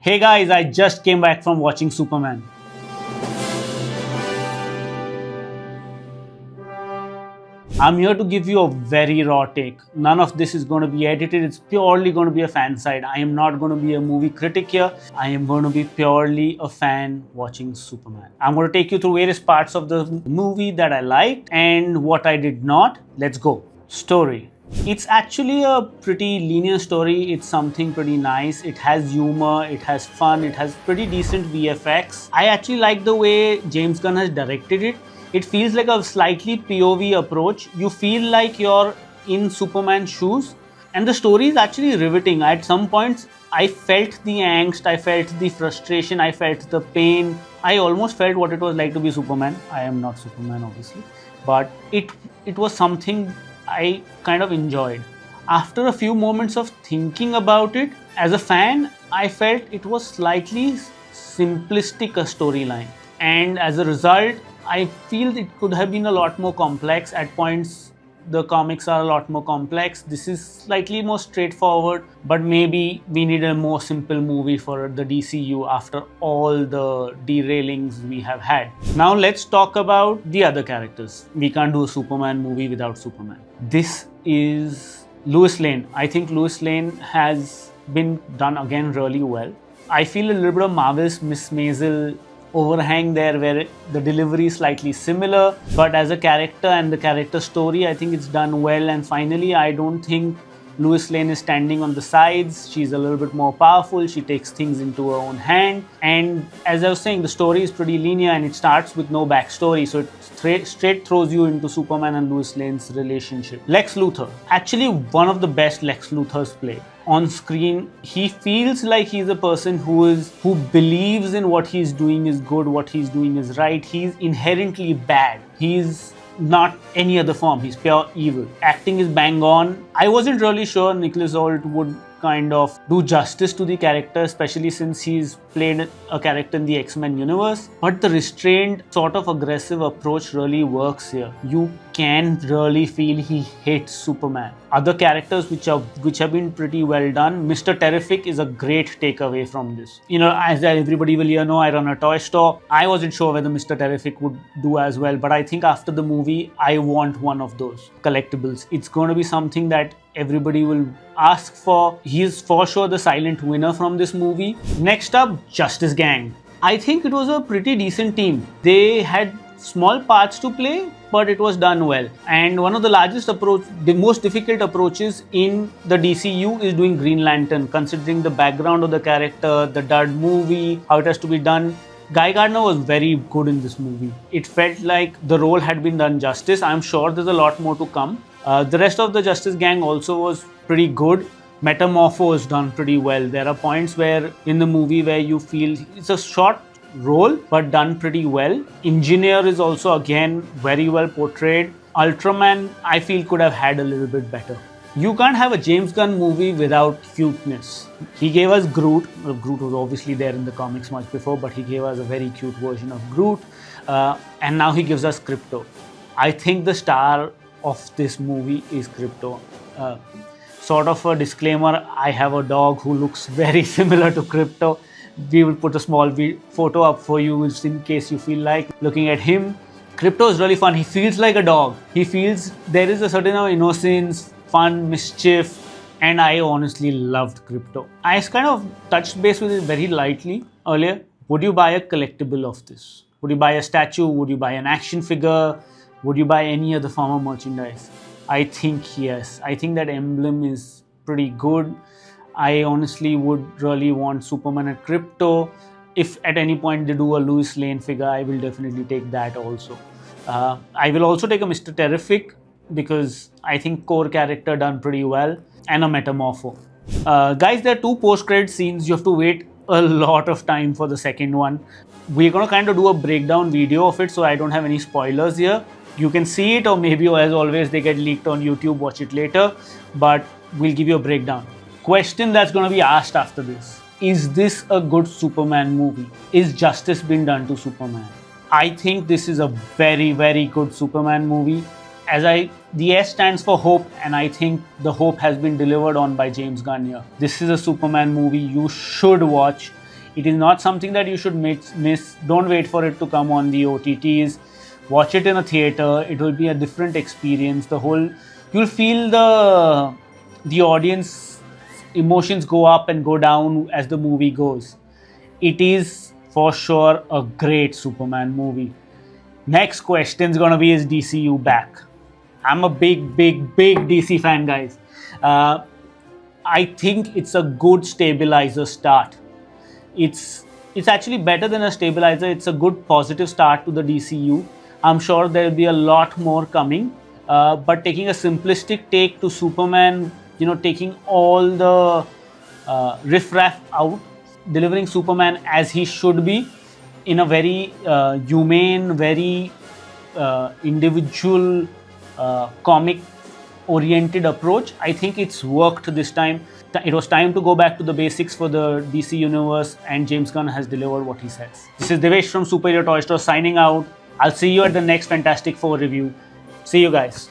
Hey guys, I just came back from watching Superman. I'm here to give you a very raw take. None of this is going to be edited. It's purely going to be a fan side. I am not going to be a movie critic here. I am going to be purely a fan watching Superman. I'm going to take you through various parts of the movie that I liked and what I did not. Let's go. Story. It's actually a pretty linear story. It's something pretty nice. It has humor, it has fun, it has pretty decent VFX. I actually like the way James Gunn has directed it. It feels like a slightly POV approach. You feel like you're in Superman's shoes, and the story is actually riveting. At some points, I felt the angst, I felt the frustration, I felt the pain. I almost felt what it was like to be Superman. I am not Superman, obviously, but it was something I kind of enjoyed. After a few moments of thinking about it, as a fan, I felt it was slightly simplistic a storyline, and as a result, I feel it could have been a lot more complex. At points, the comics are a lot more complex. This is slightly more straightforward, but maybe we need a more simple movie for the DCU after all the derailings we have had. Now let's talk about the other characters. We can't do a Superman movie without Superman. This is Lois Lane. I think Lois Lane has been done again really well. I feel a little bit of Marvel's Miss Maisel overhang there where the delivery is slightly similar, but as a character and the character story, I think it's done well. And finally, I don't think Lois Lane is standing on the sides. She's a little bit more powerful. She takes things into her own hand. And as I was saying, the story is pretty linear and it starts with no backstory. So it straight throws you into Superman and Lois Lane's relationship. Lex Luthor. Actually, one of the best Lex Luthors played. On screen, he feels like he's a person who believes in what he's doing is good, what he's doing is right. He's inherently bad. He's not any other form. He's pure evil. Acting is bang on. I wasn't really sure Nicholas Hoult would kind of do justice to the character, especially since he's played a character in the X-Men universe. But the restrained, sort of aggressive approach really works here. You can really feel he hates Superman. Other characters which have been pretty well done. Mr. Terrific is a great takeaway from this. You know, as everybody will here know, I run a toy store. I wasn't sure whether Mr. Terrific would do as well, but I think after the movie, I want one of those collectibles. It's going to be something that everybody will ask for. He is for sure the silent winner from this movie. Next up, Justice Gang. I think it was a pretty decent team. They had small parts to play, but it was done well. And one of the most difficult approaches in the DCU is doing Green Lantern, considering the background of the character, the dud movie, how it has to be done. Guy Gardner was very good in this movie. It felt like the role had been done justice. I'm sure there's a lot more to come. The rest of the Justice Gang also was pretty good. Metamorpho is done pretty well. There are points where in the movie where you feel it's a short role but done pretty well. Engineer is also again very well portrayed. Ultraman, I feel, could have had a little bit better. You can't have a James Gunn movie without cuteness. He gave us Groot. Groot was obviously there in the comics much before, but he gave us a very cute version of Groot. And now he gives us Krypto. I think the star of this movie is Krypto. Sort of a disclaimer, I have a dog who looks very similar to Krypto. We will put a small photo up for you just in case you feel like looking at him. Krypto is really fun. He feels like a dog. He feels there is a certain amount of innocence, fun, mischief, and I honestly loved Krypto. I kind of touched base with it very lightly earlier. Would you buy a collectible of this? Would you buy a statue? Would you buy an action figure? Would you buy any other form of merchandise? I think yes. I think that emblem is pretty good. I honestly would really want Superman and Krypto. If at any point they do a Lois Lane figure, I will definitely take that also. I will also take a Mr. Terrific because I think core character done pretty well, and a Metamorpho. Guys, there are 2 post-credit scenes. You have to wait a lot of time for the second one. We're going to kind of do a breakdown video of it, so I don't have any spoilers here. You can see it, or maybe as always they get leaked on YouTube, watch it later, but we'll give you a breakdown. Question that's going to be asked after this: is this a good Superman movie? Is justice being done to Superman? I think this is a very, very good Superman movie. The S stands for hope, and I think the hope has been delivered on by James Gunn here. This is a Superman movie you should watch. It is not something that you should miss. Don't wait for it to come on the OTTs. Watch it in a theater. It will be a different experience. You'll feel the audience emotions go up and go down as the movie goes. It is for sure a great Superman movie. Next question is gonna be, is DCU back? I'm a big DC fan, guys. I think it's a good stabilizer start. It's actually better than a stabilizer. It's a good positive start to the DCU. I'm sure there will be a lot more coming. But taking a simplistic take to Superman, taking all the riffraff out, delivering Superman as he should be, in a very humane, very individual, comic oriented approach. I think it's worked this time. It was time to go back to the basics for the DC universe, and James Gunn has delivered what he says. This is Devesh from Superior Toy Store signing out. I'll see you at the next Fantastic Four review. See you guys.